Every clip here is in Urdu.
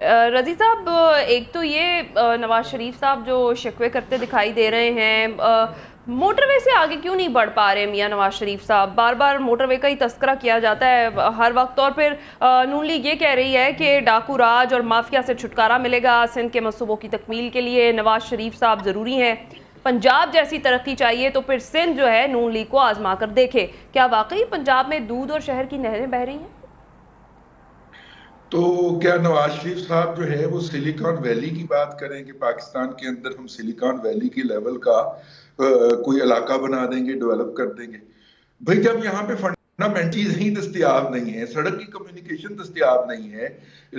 رضی صاحب، ایک تو یہ نواز شریف صاحب جو شکوے کرتے دکھائی دے رہے ہیں، موٹر وے سے آگے کیوں نہیں بڑھ پا رہے میاں نواز شریف صاحب؟ بار بار موٹر وے کا ہی تذکرہ کیا جاتا ہے ہر وقت، اور پھر نون لیگ یہ کہہ رہی ہے کہ ڈاکو راج اور مافیا سے چھٹکارا ملے گا، سندھ کے منصوبوں کی تکمیل کے لیے نواز شریف صاحب ضروری ہیں، پنجاب جیسی ترقی چاہیے تو پھر سندھ جو ہے نون لیگ کو آزما کر دیکھے۔ کیا واقعی پنجاب میں دودھ اور شہر کی نہریں بہہ رہی ہیں؟ تو کیا نواز شریف صاحب جو ہے وہ سلیکان ویلی کی بات کریں کہ پاکستان کے اندر ہم سلیکان ویلی کی لیول کا کوئی علاقہ بنا دیں گے، ڈیولپ کر دیں گے؟ بھئی جب یہاں پہ فنڈامنٹل چیز ہی دستیاب نہیں ہے، سڑک کی کمیونیکیشن دستیاب نہیں ہے،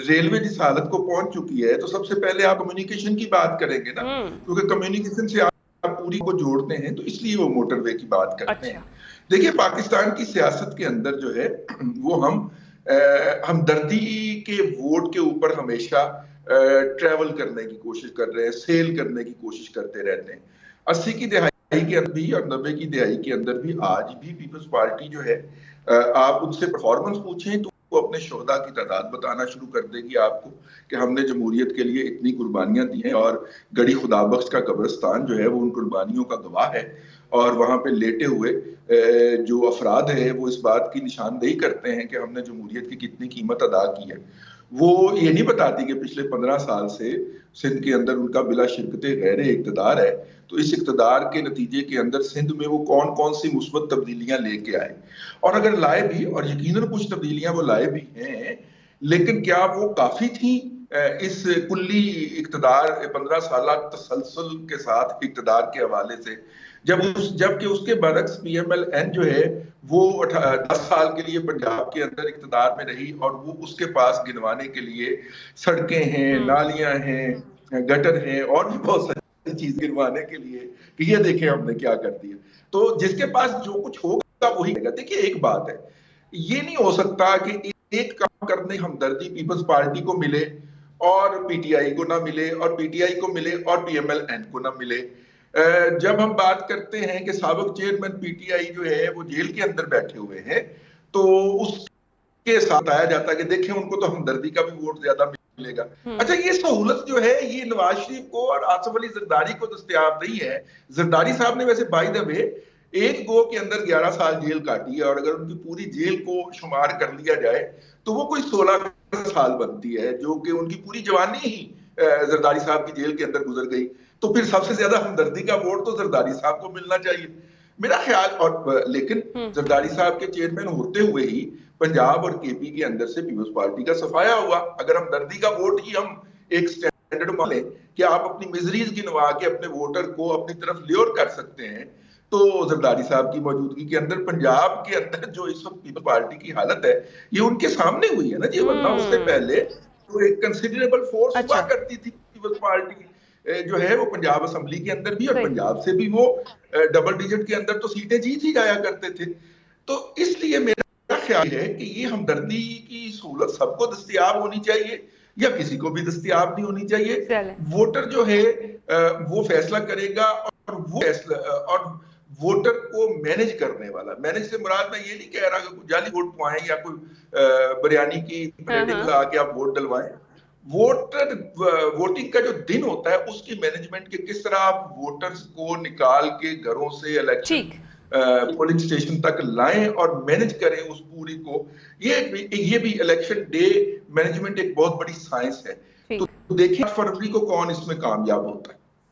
ریلوے جس حالت کو پہنچ چکی ہے، تو سب سے پہلے آپ کمیونیکیشن کی بات کریں گے نا، کیونکہ کمیونیکیشن سے آپ پوری کو جوڑتے ہیں، تو اس لیے وہ موٹر وے کی بات کرتے ہیں۔ اچھا۔ دیکھیں پاکستان کی سیاست کے اندر جو ہے وہ ہمدردی کے ووٹ کے اوپر ہمیشہ ٹریول کرنے کی کوشش کر رہے ہیں، سیل کرنے کی کوشش کرتے رہتے ہیں۔ 80 کی دہائی کے اندر بھی اور 90 کی دہائی کے اندر بھی آج بھی پیپلز پارٹی جو ہے، آپ ان سے پرفارمنس پوچھیں تو وہ اپنے شہداء کی تعداد بتانا شروع کر دے گی آپ کو کہ ہم نے جمہوریت کے لیے اتنی قربانیاں دی ہیں، اور گڑی خدا بخش کا قبرستان جو ہے وہ ان قربانیوں کا گواہ ہے، اور وہاں پہ لیٹے ہوئے جو افراد ہیں وہ اس بات کی نشاندہی کرتے ہیں کہ ہم نے جمہوریت کی کتنی قیمت ادا کی ہے۔ وہ یہ نہیں بتاتی کہ پچھلے 15 سال سے سندھ کے اندر ان کا بلا شرکت غیر اقتدار ہے، تو اس اقتدار کے نتیجے کے اندر سندھ میں وہ کون کون سی مثبت تبدیلیاں لے کے آئے، اور اگر لائے بھی، اور یقیناً کچھ تبدیلیاں وہ لائے بھی ہیں، لیکن کیا وہ کافی تھیں اس کلی اقتدار 15 سالہ تسلسل کے ساتھ اقتدار کے حوالے سے؟ جبکہ اس کے برعکس پی ایم ایل این جو ہے وہ 10 سال کے لیے پنجاب کے اندر اقتدار میں رہی، اور وہ اس کے پاس گنوانے کے لیے سڑکیں ہیں، نالیاں ہیں، گٹر ہیں، اور بھی بہت ساری چیز گنوانے کے لیے کہ یہ دیکھیں ہم نے کیا کر دیا۔ تو جس کے پاس جو کچھ ہوگا وہی کرے گا۔ دیکھیے ایک بات ہے، یہ نہیں ہو سکتا کہ ایک کام کرنے ہمدردی پیپلز پارٹی کو ملے اور پی ٹی آئی کو نہ ملے، اور پی ٹی آئی کو ملے اور پی ایم ایل این کو نہ ملے۔ جب ہم بات کرتے ہیں کہ سابق چیئرمین پی ٹی آئی جو ہے وہ جیل کے اندر بیٹھے ہوئے ہیں، تو اس کے ساتھ آیا جاتا ہے کہ دیکھیں ان کو تو ہمدردی کا بھی ووٹ زیادہ ملے گا۔ اچھا، یہ سہولت جو ہے یہ نواز شریف کو اور آصف علی زرداری کو دستیاب نہیں ہے۔ زرداری صاحب نے ویسے بائی دا وے ایک گو کے اندر 11 سال جیل کاٹی ہے، اور اگر ان کی پوری جیل کو شمار کر لیا جائے تو وہ کوئی 16 سال بنتی ہے، جو کہ ان کی پوری جوانی ہی زرداری صاحب کی جیل کے اندر گزر گئی۔ تو پھر سب سے زیادہ ہمدردی کا ووٹ تو زرداری صاحب کو ملنا چاہیے میرا خیال۔ اور لیکن زرداری صاحب کے چیئرمین ہوتے ہوئے ہی پنجاب اور کے پی کے اندر سے پیپلز پارٹی کا صفایا ہوا۔ اگر ہمدردی کا ووٹ ہی ہم ایک سٹینڈرڈ مان لیں کہ آپ اپنی مزریز گنوا کے اپنے ووٹر کو اپنی طرف لیور کر سکتے ہیں، تو زرداری صاحب کی موجودگی کے اندر پنجاب کے اندر جو اس وقت پیپلز پارٹی کی حالت ہے یہ ان کے سامنے ہوئی ہے نا جی، ورنہ اس سے پہلے تو ایک کنسیڈریبل فورس ہوا کرتی تھی پیپلز پارٹی جو ہے وہ پنجاب اسمبلی کے اندر بھی، اور پنجاب سے بھی وہ ڈبل ڈیجٹ کے اندر تو سیٹیں جیت ہی جایا کرتے تھے۔ تو اس لیے میرا خیال ہے کہ یہ ہمدردی کی سہولت سب کو دستیاب ہونی چاہیے، یا کسی کو بھی دستیاب نہیں ہونی چاہیے۔ ووٹر جو ہے وہ فیصلہ کرے گا، اور وہ فیصلہ اور ووٹر کو مینج کرنے والا، مینج سے مراد میں یہ نہیں کہہ رہا کہ کوئی جعلی ووٹ پوائیں یا کوئی بریانی کی پلیٹنگ لگا کے آپ ووٹ ڈلوائیں۔ ووٹنگ کا جو دن ہوتا ہے اس کی مینجمنٹ کے کس طرح آپ ووٹرز کو نکال کے گھروں سے الیکشن پولنگ سٹیشن تک لائیں اور مینج کریں اس پوری کو، یہ بھی الیکشن ڈے مینجمنٹ ایک بہت بڑی سائنس ہے۔ تو دیکھیں فروری کو کون اس میں کامیاب ہوتا ہے۔